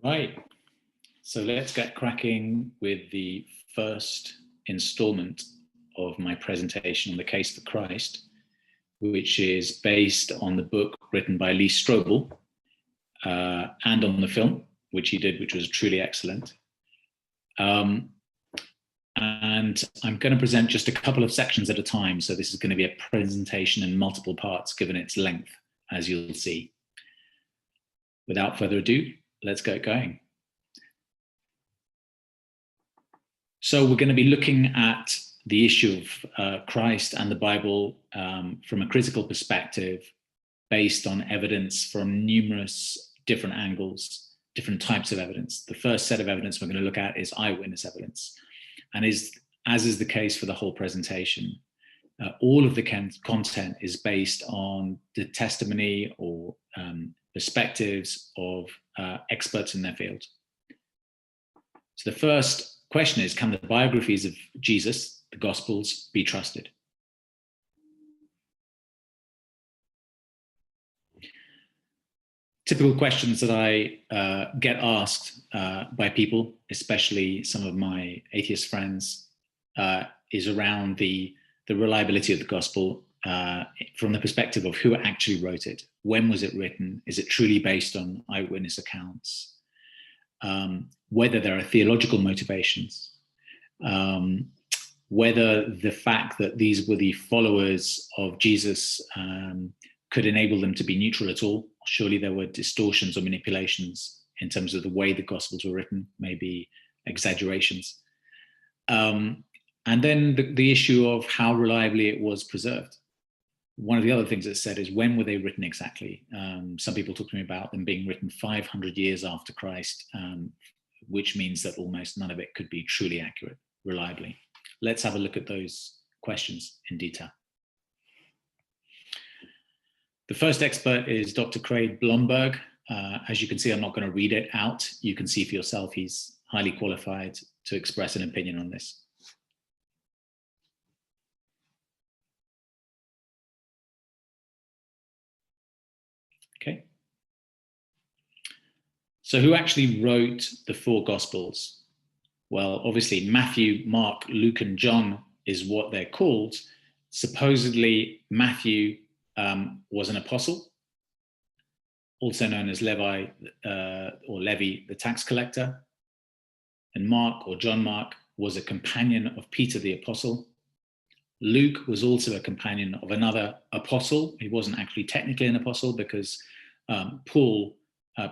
Right, so let's get cracking with the first installment of my presentation on the case for Christ, which is based on the book written by Lee Strobel and on the film, which he did, which was truly excellent. And I'm going to present just a couple of sections at a time. So this is going to be a presentation in multiple parts, given its length, as you'll see. Without further ado, let's get going. So we're going to be looking at the issue of Christ and the Bible from a critical perspective, based on evidence from numerous different angles, different types of evidence. The first set of evidence we're going to look at is eyewitness evidence. And as is the case for the whole presentation, all of the content is based on the testimony or perspectives of experts in their field. So the first question is, can the biographies of Jesus, the Gospels, be trusted? Typical questions that I get asked by people, especially some of my atheist friends, is around the reliability of the Gospel from the perspective of who actually wrote it. When was it written? Is it truly based on eyewitness accounts? Whether there are theological motivations, whether the fact that these were the followers of Jesus could enable them to be neutral at all. Surely there were distortions or manipulations in terms of the way the Gospels were written, maybe exaggerations. And then the issue of how reliably it was preserved. One of the other things that's said is, when were they written exactly? Some people talk to me about them being written 500 years after Christ, which means that almost none of it could be truly accurate, reliably. Let's have a look at those questions in detail. The first expert is Dr. Craig Blomberg. As you can see, I'm not going to read it out. You can see for yourself, he's highly qualified to express an opinion on this. Okay. So who actually wrote the four Gospels? Well, obviously Matthew, Mark, Luke, and John is what they're called. Supposedly Matthew was an apostle, also known as Levi or Levi, the tax collector. And Mark, or John Mark, was a companion of Peter the apostle. Luke was also a companion of another apostle. He wasn't actually technically an apostle, because Paul,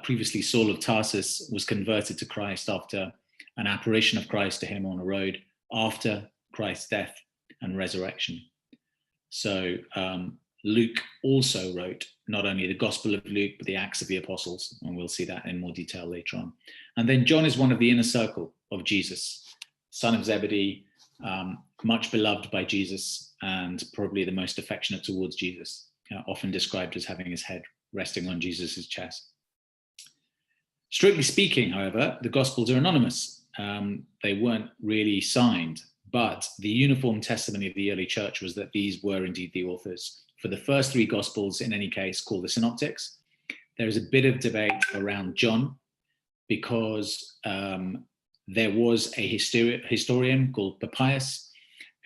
previously Saul of Tarsus, was converted to Christ after an apparition of Christ to him on a road after Christ's death and resurrection. So Luke also wrote not only the Gospel of Luke, but the Acts of the Apostles, and we'll see that in more detail later on. And then John is one of the inner circle of Jesus, son of Zebedee, much beloved by Jesus, and probably the most affectionate towards Jesus, often described as having his head resting on Jesus's chest. Strictly speaking, however, the Gospels are anonymous. They weren't really signed, but the uniform testimony of the early church was that these were indeed the authors. For the first three Gospels, in any case, called the Synoptics, there is a bit of debate around John, because there was a historian called Papias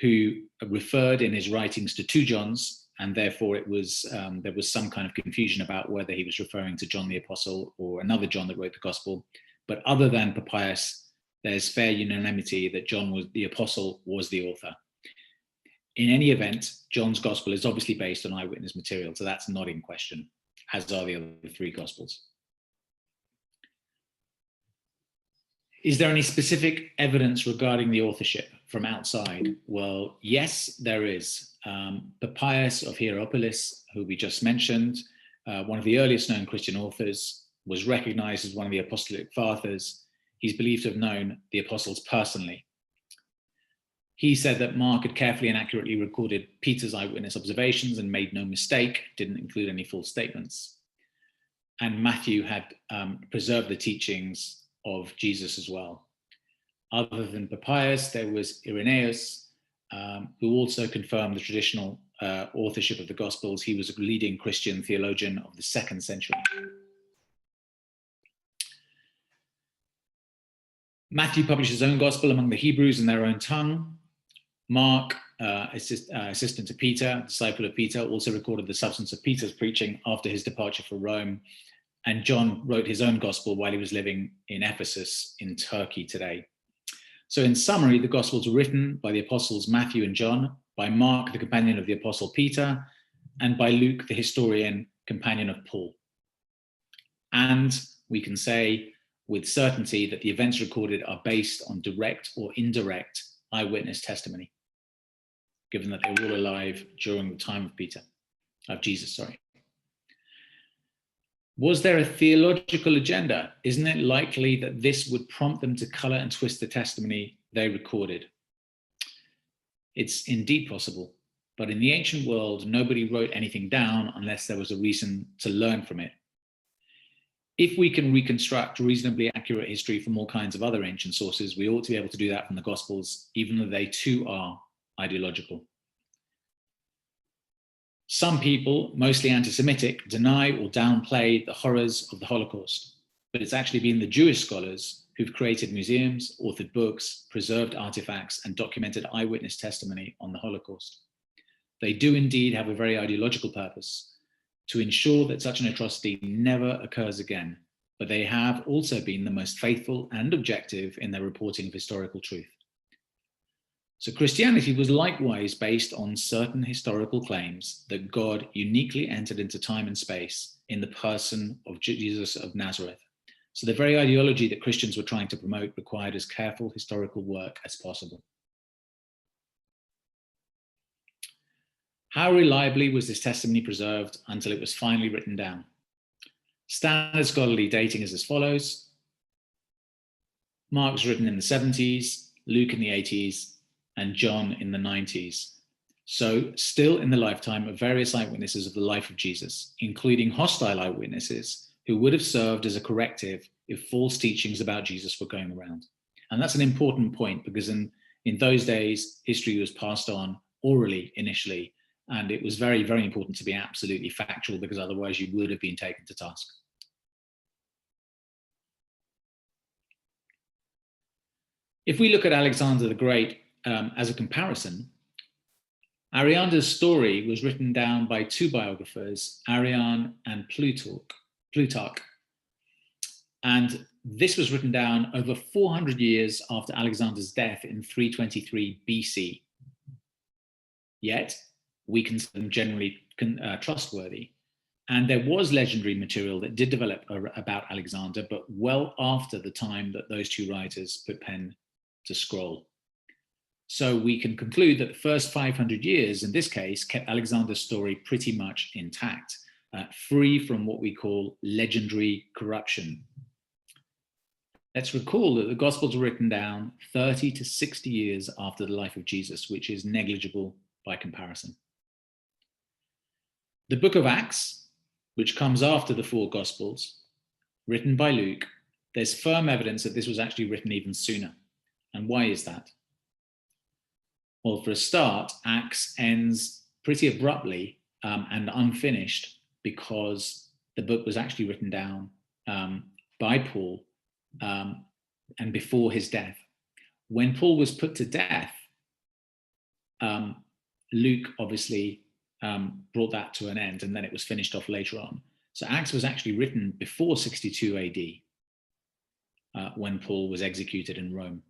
who referred in his writings to two Johns, and therefore it was there was some kind of confusion about whether he was referring to John the Apostle or another John that wrote the Gospel. But other than Papias, there's fair unanimity that John was the Apostle, was the author. In any event, John's Gospel is obviously based on eyewitness material, so that's not in question, as are the other three Gospels. Is there any specific evidence regarding the authorship from outside? Well, yes, there is. Papias of Hierapolis, who we just mentioned, one of the earliest known Christian authors, was recognized as one of the apostolic fathers. He's believed to have known the apostles personally. He said that Mark had carefully and accurately recorded Peter's eyewitness observations and made no mistake, didn't include any false statements. And Matthew had preserved the teachings of Jesus as well. Other than Papias, there was Irenaeus, who also confirmed the traditional authorship of the Gospels. He was a leading Christian theologian of the 2nd century. Matthew published his own gospel among the Hebrews in their own tongue. Mark, assistant to Peter, disciple of Peter, also recorded the substance of Peter's preaching after his departure for Rome. And John wrote his own gospel while he was living in Ephesus in Turkey today. So in summary, the gospels were written by the apostles Matthew and John, by Mark, the companion of the apostle Peter, and by Luke, the historian, companion of Paul. And we can say with certainty that the events recorded are based on direct or indirect eyewitness testimony, given that they were all alive during the time of Jesus. Was there a theological agenda? Isn't it likely that this would prompt them to color and twist the testimony they recorded? It's indeed possible, but in the ancient world, nobody wrote anything down unless there was a reason to learn from it. If we can reconstruct reasonably accurate history from all kinds of other ancient sources, we ought to be able to do that from the Gospels, even though they too are ideological. Some people, mostly anti-Semitic, deny or downplay the horrors of the Holocaust, but it's actually been the Jewish scholars who've created museums, authored books, preserved artifacts, and documented eyewitness testimony on the Holocaust. They do indeed have a very ideological purpose, to ensure that such an atrocity never occurs again, but they have also been the most faithful and objective in their reporting of historical truth. So Christianity was likewise based on certain historical claims that God uniquely entered into time and space in the person of Jesus of Nazareth. So the very ideology that Christians were trying to promote required as careful historical work as possible. How reliably was this testimony preserved until it was finally written down? Standard scholarly dating is as follows. Mark was written in the 70s, Luke in the 80s, and John in the 90s. So still in the lifetime of various eyewitnesses of the life of Jesus, including hostile eyewitnesses who would have served as a corrective if false teachings about Jesus were going around. And that's an important point because in those days, history was passed on orally initially, and it was very, very important to be absolutely factual because otherwise you would have been taken to task. If we look at Alexander the Great as a comparison, Ariander's story was written down by two biographers, Arrian and Plutarch. And this was written down over 400 years after Alexander's death in 323 BC. Yet, we consider them generally trustworthy. And there was legendary material that did develop about Alexander, but well after the time that those two writers put pen to scroll. So we can conclude that the first 500 years, in this case, kept Alexander's story pretty much intact, free from what we call legendary corruption. Let's recall that the Gospels were written down 30 to 60 years after the life of Jesus, which is negligible by comparison. The book of Acts, which comes after the four Gospels, written by Luke, there's firm evidence that this was actually written even sooner. And why is that? Well, for a start, Acts ends pretty abruptly and unfinished because the book was actually written down by Paul and before his death. When Paul was put to death, Luke obviously brought that to an end, and then it was finished off later on. So Acts was actually written before 62 AD when Paul was executed in Rome.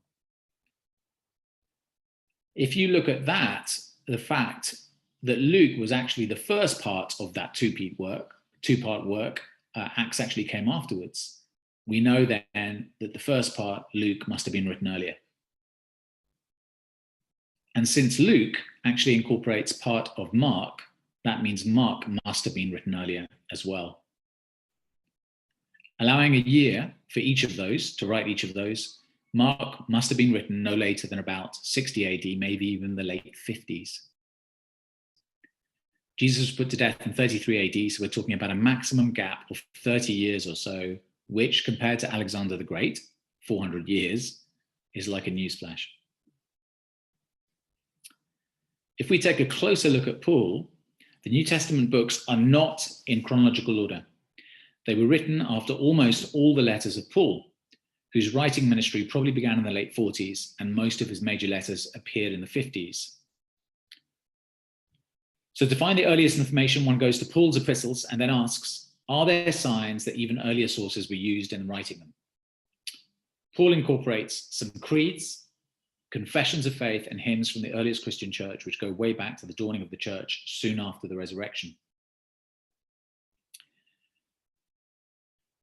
If you look at that, the fact that Luke was actually the first part of that two-part work, Acts actually came afterwards. We know then that the first part, Luke, must have been written earlier. And since Luke actually incorporates part of Mark, that means Mark must have been written earlier as well. Allowing a year for each of those, to write each of those, Mark must have been written no later than about 60 AD, maybe even the late 50s. Jesus was put to death in 33 AD, so we're talking about a maximum gap of 30 years or so, which compared to Alexander the Great, 400 years, is like a newsflash. If we take a closer look at Paul, the New Testament books are not in chronological order. They were written after almost all the letters of Paul. whose writing ministry probably began in the late 40s, and most of his major letters appeared in the 50s. So to find the earliest information, one goes to Paul's epistles and then asks, are there signs that even earlier sources were used in writing them? Paul incorporates some creeds, confessions of faith, and hymns from the earliest Christian church, which go way back to the dawning of the church soon after the resurrection.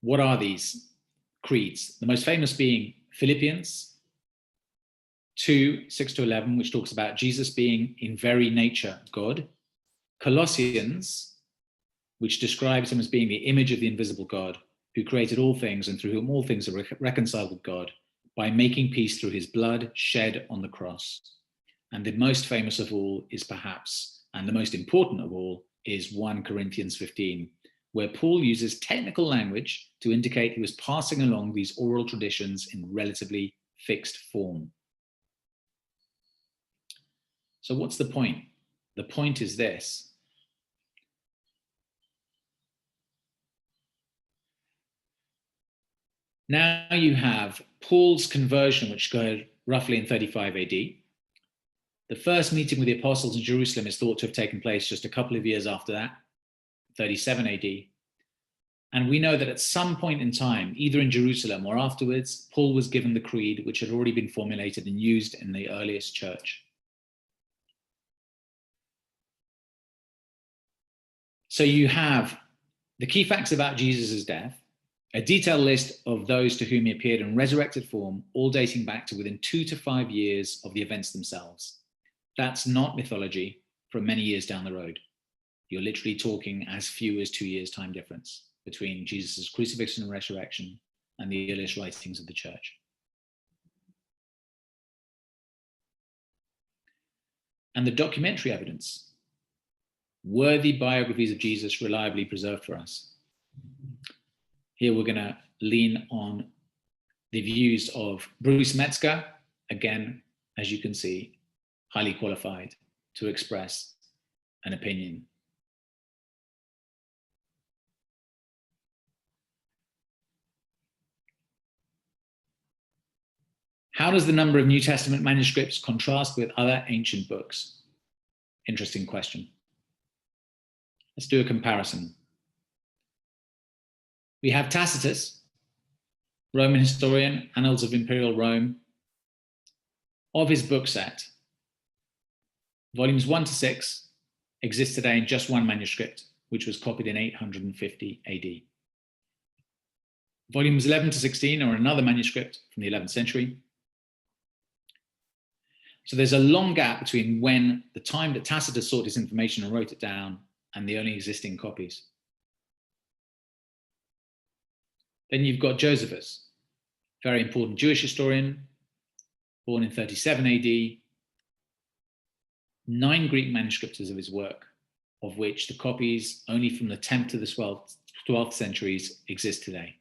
What are these creeds? The most famous being Philippians 2, 6-11, which talks about Jesus being in very nature God. Colossians, which describes him as being the image of the invisible God, who created all things and through whom all things are reconciled with God by making peace through his blood shed on the cross. And the most famous of all is perhaps, and the most important of all, is 1 Corinthians 15, where Paul uses technical language to indicate he was passing along these oral traditions in relatively fixed form. So what's the point? The point is this. Now you have Paul's conversion, which occurred roughly in 35 AD. The first meeting with the apostles in Jerusalem is thought to have taken place just a couple of years after that, 37 AD. And we know that at some point in time, either in Jerusalem or afterwards, Paul was given the creed, which had already been formulated and used in the earliest church. So you have the key facts about Jesus' death, a detailed list of those to whom he appeared in resurrected form, all dating back to within 2 to 5 years of the events themselves. That's not mythology from many years down the road. You're literally talking as few as 2 years time difference between Jesus' crucifixion and resurrection and the earliest writings of the church. And the documentary evidence, worthy biographies of Jesus reliably preserved for us. Here we're going to lean on the views of Bruce Metzger, again, as you can see, highly qualified to express an opinion. How does the number of New Testament manuscripts contrast with other ancient books? Interesting question. Let's do a comparison. We have Tacitus, Roman historian, Annals of Imperial Rome. Of his book set, volumes 1 to 6 exist today in just one manuscript, which was copied in 850 AD. Volumes 11 to 16 are another manuscript from the 11th century. So there's a long gap between when the time that Tacitus sought this information and wrote it down and the only existing copies. Then you've got Josephus, very important Jewish historian, born in 37 AD. 9 Greek manuscripts of his work, of which the copies only from the 10th to the 12th centuries exist today.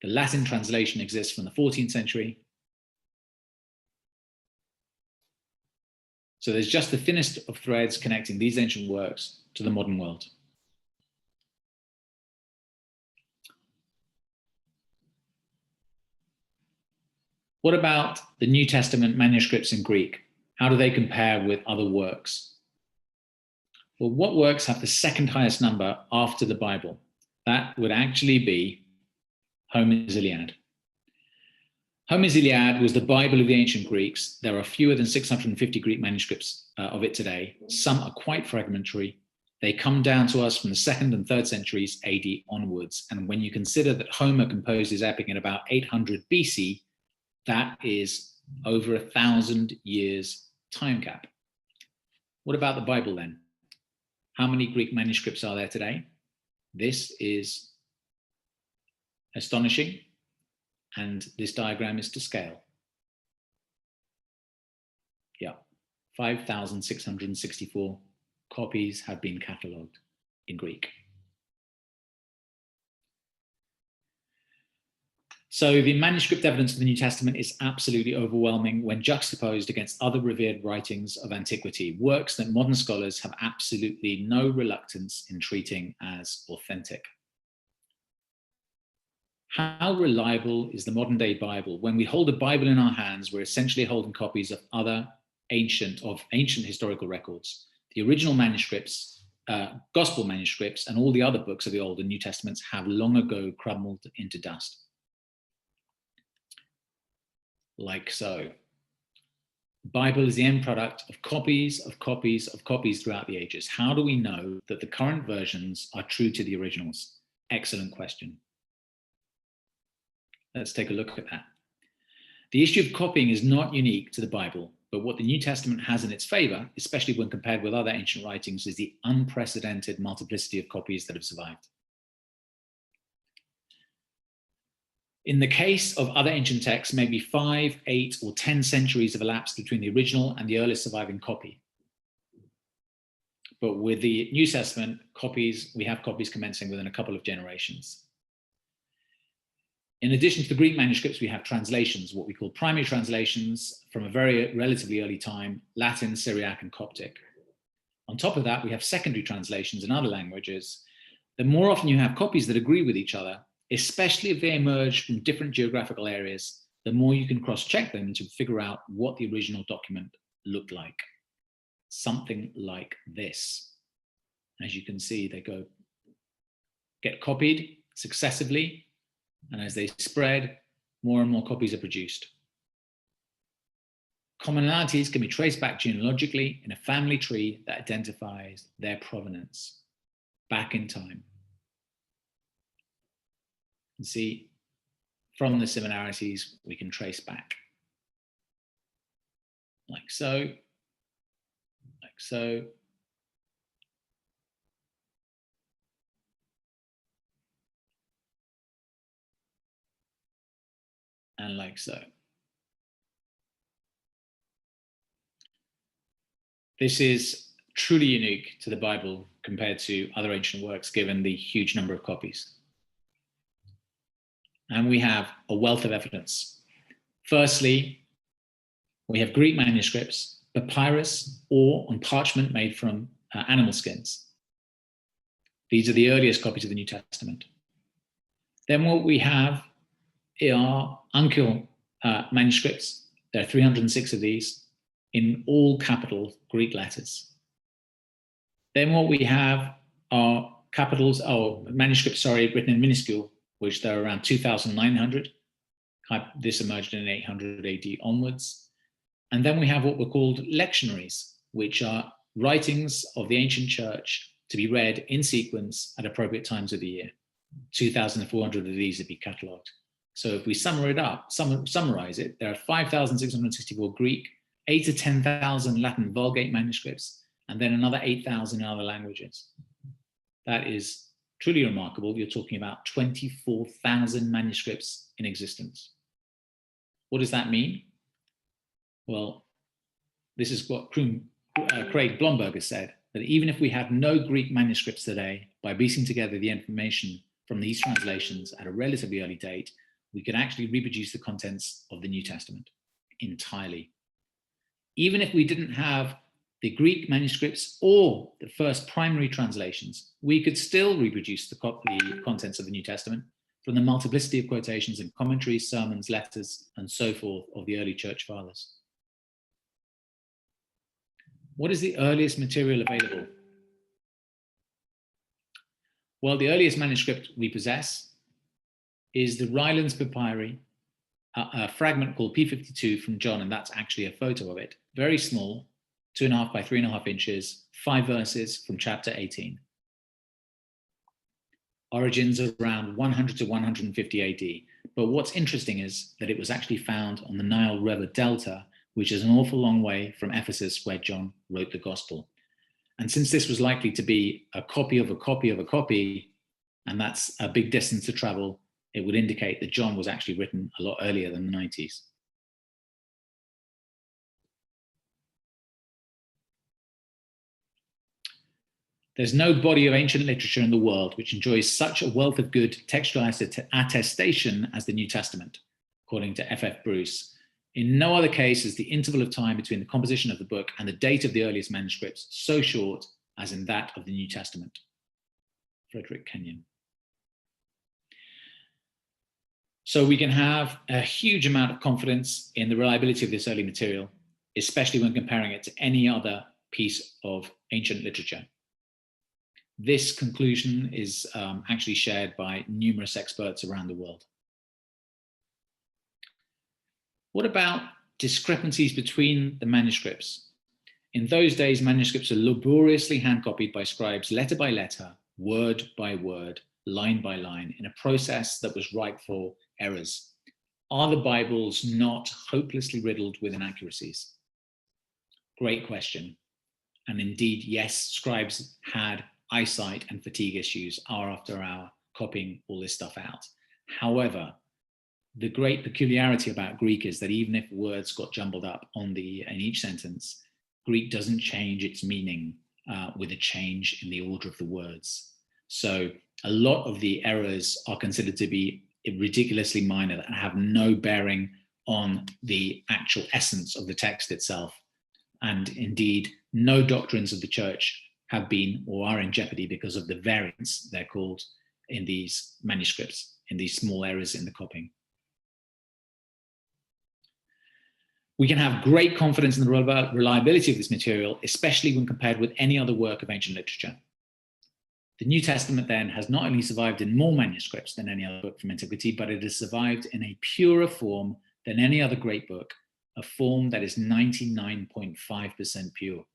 The Latin translation exists from the 14th century. So there's just the thinnest of threads connecting these ancient works to the modern world. What about the New Testament manuscripts in Greek? How do they compare with other works? Well, what works have the second highest number after the Bible? That would actually be Homer's Iliad. Homer's Iliad was the Bible of the ancient Greeks. There are fewer than 650 Greek manuscripts of it today. Some are quite fragmentary. They come down to us from the 2nd and 3rd centuries AD onwards. And when you consider that Homer composed his epic in about 800 BC, that is over 1,000 years time gap. What about the Bible then? How many Greek manuscripts are there today? This is astonishing, and this diagram is to scale. Yeah, 5,664 copies have been catalogued in Greek. So the manuscript evidence of the New Testament is absolutely overwhelming when juxtaposed against other revered writings of antiquity, works that modern scholars have absolutely no reluctance in treating as authentic. How reliable is the modern day Bible? When we hold a Bible in our hands, we're essentially holding copies of other ancient historical records. The original manuscripts, gospel manuscripts, and all the other books of the Old and New Testaments have long ago crumbled into dust. Like so. The Bible is the end product of copies of copies of copies throughout the ages. How do we know that the current versions are true to the originals? Excellent question. Let's take a look at that. The issue of copying is not unique to the Bible, but what the New Testament has in its favor, especially when compared with other ancient writings, is the unprecedented multiplicity of copies that have survived. In the case of other ancient texts, maybe 5, 8, or 10 centuries have elapsed between the original and the earliest surviving copy. But with the New Testament we have copies commencing within a couple of generations. In addition to the Greek manuscripts, we have translations, what we call primary translations from a very relatively early time, Latin, Syriac, and Coptic. On top of that, we have secondary translations in other languages. The more often you have copies that agree with each other, especially if they emerge from different geographical areas, the more you can cross-check them to figure out what the original document looked like. Something like this. As you can see, they get copied successively, and as they spread, more and more copies are produced. Commonalities can be traced back genealogically in a family tree that identifies their provenance back in time. And see, from the similarities, we can trace back. Like so, like so. And like so. This is truly unique to the Bible compared to other ancient works, given the huge number of copies. And we have a wealth of evidence. Firstly, we have Greek manuscripts, papyrus, or on parchment made from animal skins. These are the earliest copies of the New Testament. Then what we have are uncial manuscripts. There are 306 of these in all capital Greek letters. Then what we have are manuscripts, written in minuscule, which there are around 2,900. This emerged in 800 AD onwards. And then we have what were called lectionaries, which are writings of the ancient church to be read in sequence at appropriate times of the year. 2,400 of these would be catalogued. So if we summarize it, there are 5,664 Greek, 8,000 to 10,000 Latin Vulgate manuscripts, and then another 8,000 in other languages. That is truly remarkable. You're talking about 24,000 manuscripts in existence. What does that mean? Well, this is what Craig Blomberg has said, that even if we have no Greek manuscripts today, by piecing together the information from these translations at a relatively early date, we can actually reproduce the contents of the New Testament entirely. Even if we didn't have the Greek manuscripts or the first primary translations, we could still reproduce the contents of the New Testament from the multiplicity of quotations and commentaries, sermons, letters, and so forth of the early church fathers. What is the earliest material available? Well, the earliest manuscript we possess is the Rylands Papyri, a fragment called P52 from John, and that's actually a photo of it. Very small, 2.5 by 3.5 inches, 5 verses from chapter 18. Origins around 100 to 150 AD. But what's interesting is that it was actually found on the Nile River Delta, which is an awful long way from Ephesus, where John wrote the gospel. And since this was likely to be a copy of a copy of a copy, and that's a big distance to travel, it would indicate that John was actually written a lot earlier than the 90s. There's no body of ancient literature in the world which enjoys such a wealth of good textual attestation as the New Testament, according to F.F. Bruce. In no other case is the interval of time between the composition of the book and the date of the earliest manuscripts so short as in that of the New Testament. Frederick Kenyon. So we can have a huge amount of confidence in the reliability of this early material, especially when comparing it to any other piece of ancient literature. This conclusion is actually shared by numerous experts around the world. What about discrepancies between the manuscripts? In those days, manuscripts are laboriously hand-copied by scribes, letter by letter, word by word, line by line, in a process that was ripe for errors. Are the Bibles not hopelessly riddled with inaccuracies? Great question. And indeed, yes, scribes had eyesight and fatigue issues hour after hour, copying all this stuff out. However, the great peculiarity about Greek is that even if words got jumbled up in each sentence, Greek doesn't change its meaning with a change in the order of the words. So a lot of the errors are considered to be ridiculously minor and have no bearing on the actual essence of the text itself. And indeed, no doctrines of the church have been or are in jeopardy because of the variants, they're called, in these manuscripts, in these small errors in the copying. We can have great confidence in the reliability of this material, especially when compared with any other work of ancient literature. The New Testament then has not only survived in more manuscripts than any other book from antiquity, but it has survived in a purer form than any other great book, a form that is 99.5% pure.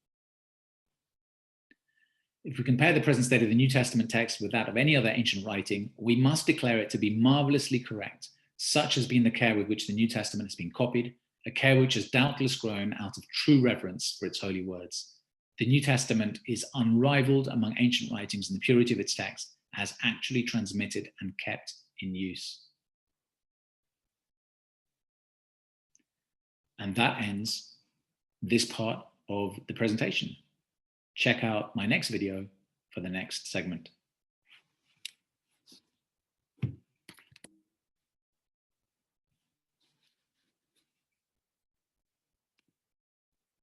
If we compare the present state of the New Testament text with that of any other ancient writing, we must declare it to be marvelously correct. Such has been the care with which the New Testament has been copied, a care which has doubtless grown out of true reverence for its holy words. The New Testament is unrivaled among ancient writings in the purity of its text, as actually transmitted and kept in use. And that ends this part of the presentation. Check out my next video for the next segment.